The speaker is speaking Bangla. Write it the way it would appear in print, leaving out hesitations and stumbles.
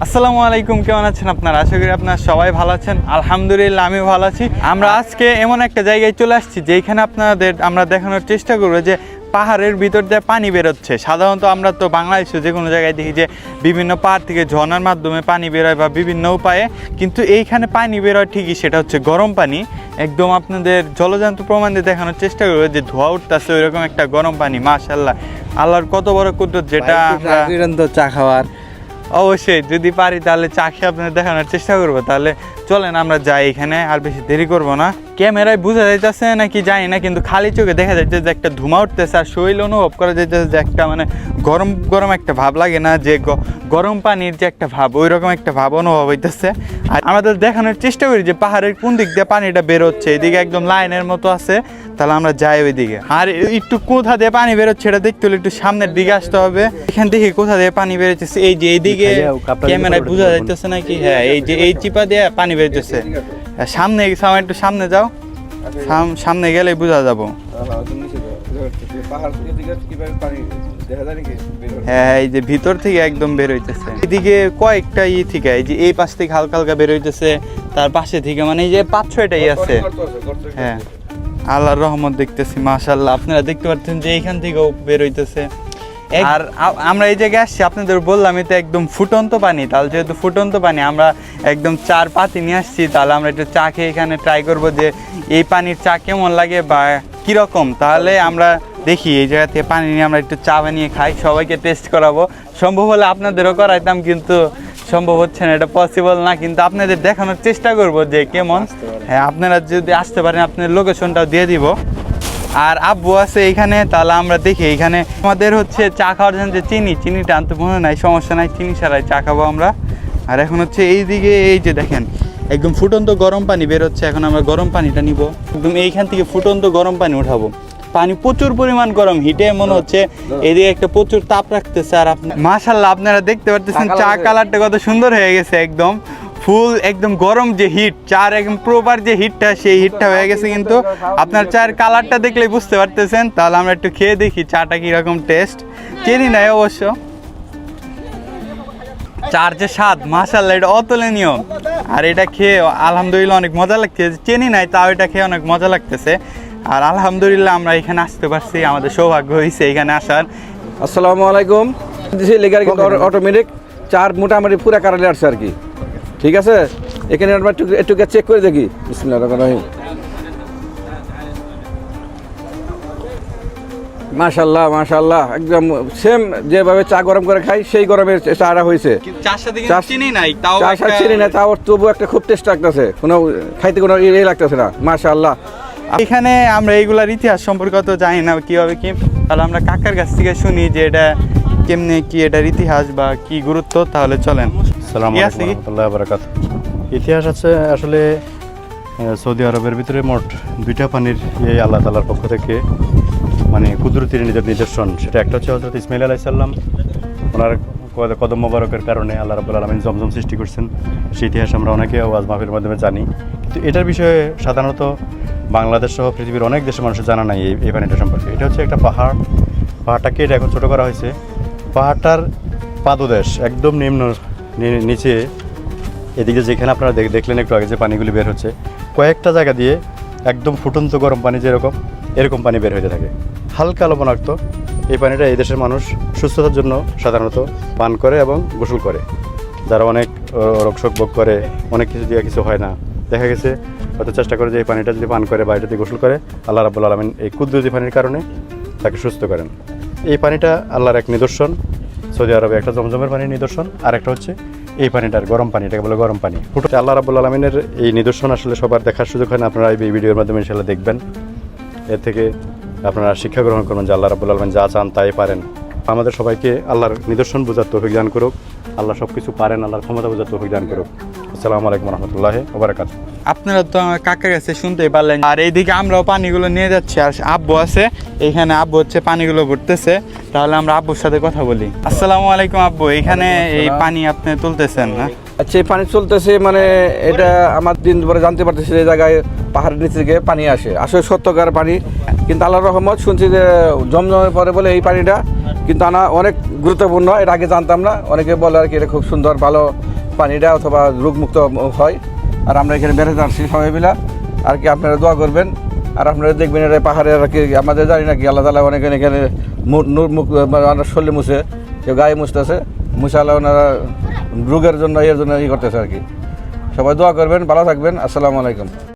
আসসালামু আলাইকুম, কেমন আছেন আপনারা? আশা করি আপনারা সবাই ভালো আছেন। আলহামদুলিল্লাহ আমিও ভালো আছি। আমরা আজকে এমন একটা জায়গায় চলে আসছি যেখানে আপনাদের আমরা দেখানোর চেষ্টা করবো যে পাহাড়ের ভিতর দিয়ে পানি বেরোচ্ছে। সাধারণত আমরা তো বাংলাদেশে যে কোনো জায়গায় দেখি যে বিভিন্ন পাহাড় থেকে ঝর্ণার মাধ্যমে পানি বেরোয় বা বিভিন্ন উপায়ে, কিন্তু এইখানে পানি বেরোয় ঠিকই, সেটা হচ্ছে গরম পানি। একদম আপনাদের জলজান্ত প্রমাণ দিয়ে দেখানোর চেষ্টা করবো যে ধোয়া উঠতেছে ওইরকম একটা গরম পানি। মাশাআল্লাহ, আল্লাহর কত বড় কুদরত, যেটা আমরা চা খাওয়ার অবশ্যই যদি পারি তাহলে চা খেয়ে আপনাদের দেখানোর চেষ্টা করবো। তাহলে চলেন আমরা যাই, এখানে আর বেশি দেরি করব না। ক্যামেরায় বোঝা যাইতেছে নাকি জানি না, কিন্তু খালি চোখে দেখা যাচ্ছে যে একটা ধুমা উঠতেছে আর শরীর অনুভব করা যাইতেছে যে একটা মানে গরম গরম একটা ভাব লাগে না, যে গরম পানির যে একটা ভাব, ওই রকম একটা ভাব অনুভব হইতেছে। আর আমাদের দেখানোর চেষ্টা করি যে পাহাড়ের কোন দিক দিয়ে পানিটা বেরোচ্ছে। এদিকে একদম লাইনের মতো আছে, তাহলে আমরা যাই ওই দিকে। আর একটু কোথা দিয়ে পানি বেরোচ্ছে এটা দেখতে হলে একটু সামনের দিকে আসতে হবে। এখান থেকে কোথা দিয়ে পানি বেরোচ্ছে, এই যে এইদিকে ক্যামেরায় বোঝা যাইতেছে নাকি, হ্যাঁ এই যে এই চিপা দিয়ে পানি বেরোচ্ছে। সামনে একটু সামনে যাও, সামনে গেলে বোঝা যাবো। হ্যাঁ এই যে ভিতর থেকে একদম বের হইতেছে। এদিকে কয়েকটা থেকে এই যে এই পাশ থেকে হালকা হালকা বের হইতেছে, তার পাশে থেকে মানে এই যে 5-6টাই আছে। হ্যাঁ আল্লাহর রহমত দেখতেছি, মাশাআল্লাহ। আপনারা দেখতে পাচ্ছেন যে এইখান থেকেও বের হইতেছে। আর আমরা এই জায়গায় আসছি, আপনাদের বললাম এটা একদম ফুটন্ত পানি। তাহলে যেহেতু ফুটন্ত পানি, আমরা একদম চার পাতি নিয়ে আসছি। তাহলে আমরা একটু চা খেয়ে এখানে ট্রাই করবো যে এই পানির চা কেমন লাগে বা কীরকম। তাহলে আমরা দেখি এই জায়গা থেকে পানি নিয়ে আমরা একটু চা বানিয়ে খাই, সবাইকে টেস্ট করাবো। সম্ভব হলে আপনাদেরও করাইতাম, কিন্তু সম্ভব হচ্ছে না, এটা পসিবল না। কিন্তু আপনাদের দেখানোর চেষ্টা করব যে কেমন। হ্যাঁ আপনারা যদি আসতে পারেন, আপনাদের লোকেশনটাও দিয়ে দিব। আর আব্বু আছে এইখানে, তাহলে আমরা দেখি এইখানে আমাদের হচ্ছে চা খাওয়ার জন্য যে চিনিটা আনতে মনে নাই, সমস্যা নাই, চিনি ছাড়াই চা খাবো আমরা। আর এখন হচ্ছে এইদিকে এই যে দেখেন একদম ফুটন্ত গরম পানি বেরোচ্ছে। এখন আমরা গরম পানিটা নিব, একদম এইখান থেকে ফুটন্ত গরম পানি উঠাবো। পানি প্রচুর পরিমাণ গরম, হিটে মনে হচ্ছে এদিকে একটা প্রচুর তাপ রাখতেছে। আর মাশাআল্লাহ আপনারা দেখতে পাচ্ছেন চা কালারটা কত সুন্দর হয়ে গেছে, একদম ফুল একদম গরম যে হিট, চার একদম প্রপার যে হিটটা, সেই হিটটা হয়ে গেছে। কিন্তু আপনার চায়ের কালারটা দেখলেই বুঝতে পারতেছেন। তাহলে আমরা একটু খেয়ে দেখি চাটা কীরকম টেস্ট। চিনি নাই অবশ্য, চার যে স্বাদ মাশাআল্লাহ এটা অতুলনীয়। আর এটা খেয়ে আলহামদুলিল্লাহ অনেক মজা লাগতেছে। চিনি নাই তাও এটা খেয়ে অনেক মজা লাগতেছে। আর আলহামদুলিল্লাহ আমরা এখানে আসতে পারছি, আমাদের সৌভাগ্য হয়েছে এখানে আসার। আসসালামু আলাইকুম। লেগার কিন্তু অটোমেটিক চার মোটামুটি পুরা কারালে আসছে আর কি। ঠিক আছে, এখানে আমরা একটু চেক করে দেখি। বিসমিল্লাহির রহমানির রহিম। মাশাআল্লাহ মাশাআল্লাহ, একদম সেম যেভাবে চা গরম করে খাই সেই গরমের চাটা হয়েছে। চার সাথে চিনি নাই, তাও চিনি নাই, তাও তবু একটা খুব টেস্ট লাগতেছে, কোনো খাইতে কোনো ইয়ে লাগতেছে না। মাশাআল্লাহ। এখানে আমরা এইগুলার ইতিহাস সম্পর্কে তো জানি না কীভাবে কি, তাহলে আমরা কাকার কাছ থেকে শুনি যে এটা কেমনে কি, এটার ইতিহাস বা কি গুরুত্ব। তাহলে চলেন। আসসালামু আলাইকুম ওয়া রাহমাতুল্লাহি ওয়া বারাকাতুহু। ইতিহাস আছে আসলে সৌদি আরবের ভিতরে মোট 2টা পানির আল্লাহ তাআলার পক্ষ থেকে মানে কুদরতের নিদর্শন। সেটা একটা হচ্ছে হযরত ইসমাঈল আলাইহিস সালাম, ওনার কদম মোবারকের কারণে আল্লাহ রাব্বুল আলামিন জমজম সৃষ্টি করছেন। সেই ইতিহাস আমরা অনেকে ওয়াজ মাহফিলের মাধ্যমে জানি, কিন্তু এটার বিষয়ে সাধারণত বাংলাদেশ সহ পৃথিবীর অনেক দেশের মানুষের জানা নাই এই পানিটা সম্পর্কে। এটা হচ্ছে একটা পাহাড়টাকে এটা এখন ছোটো করা হয়েছে। পাহাড়টার পাদদেশ একদম নিচে, এদিকে যেখানে আপনারা দেখলেন একটু আগে যে পানিগুলি বের হচ্ছে, কয়েকটা জায়গা দিয়ে একদম ফুটন্ত গরম পানি এরকম পানি বের হতে থাকে, হালকা লবণাক্ত। এই পানিটা এই দেশের মানুষ সুস্থতার জন্য সাধারণত পান করে এবং গোসল করে। যারা অনেক রোগশোক ভোগ করে, অনেক কিছু দিয়ে কিছু হয় না, দেখা গেছে হয়তো চেষ্টা করে যে এই পানিটা যদি পান করে বা এটা দিয়ে গোসল করে, আল্লাহ রাব্বুল আলামিন এই কুদরতি পানির কারণে তাকে সুস্থ করেন। এই পানিটা আল্লাহর এক নিদর্শন, সৌদি আরবে একটা জমজমের পানির নিদর্শন। আর একটা হচ্ছে এই পানিটার গরম পানি, এটাকে বলে গরম পানি। ফুটে আল্লাহ রাব্বুল আলামিনের এই নিদর্শন আসলে সবার দেখার সুযোগ হয় না। আপনারা এই ভিডিওর মাধ্যমে ইনশাআল্লাহ দেখবেন, এর থেকে আপনারা শিক্ষা গ্রহণ করবেন যে আল্লাহ রাব্বুল আলামিন যা চান তাই পারেন। আমাদের সবাইকে আল্লাহর নিদর্শন বোঝার তৌফিক দান করুক। আল্লাহ সব কিছু পারেন, আল্লাহর ক্ষমতা বোঝার তৌফিক দান করুক। আসসালামু আলাইকুম ওয়া রাহমাতুল্লাহি ওয়া বারাকাতুহু। আপনারা তো আমার কাকার কাছে শুনতেই পারলেন। আর এইদিকে আমরাও পানিগুলো নিয়ে যাচ্ছি, আর আব্বু আছে এইখানে, আব্বু হচ্ছে পানিগুলো ভরতেছে। তাহলে আমরা আব্বুর সাথে কথা বলি। আসসালামু আলাইকুম আব্বু, এইখানে এই পানি আপনি তুলতেছেন না? আচ্ছা, এই পানি চলতেছে মানে এটা আমার দিন পরে জানতে পারতেছি এই জায়গায় পাহাড়ের নিচ থেকে পানি আসলে সত্যকার পানি। কিন্তু আল্লাহর রহমত শুনছি যে জমজমের পরে বলে এই পানিটা কিন্তু অনেক গুরুত্বপূর্ণ, এটা আগে জানতাম না। অনেকে বলে আর কি এটা খুব সুন্দর ভালো পানিটা অথবা রোগমুক্ত হয়। আর আমরা এখানে বেড়াতে আসছি সবাই মিলা, আর কি আপনারা দোয়া করবেন। আর আপনারা দেখবেন এটা পাহাড়ে আর কি আমাদের জানি না কি আল্লাহ তালা অনেক এখানে মুখ শরীরে মুছে, কেউ গায়ে মুছতেছে, মুছে আল্লাহ ওনারা রোগের জন্য এর জন্য করতেছে আর কি। সবাই দোয়া করবেন, ভালো থাকবেন। আসসালামু আলাইকুম।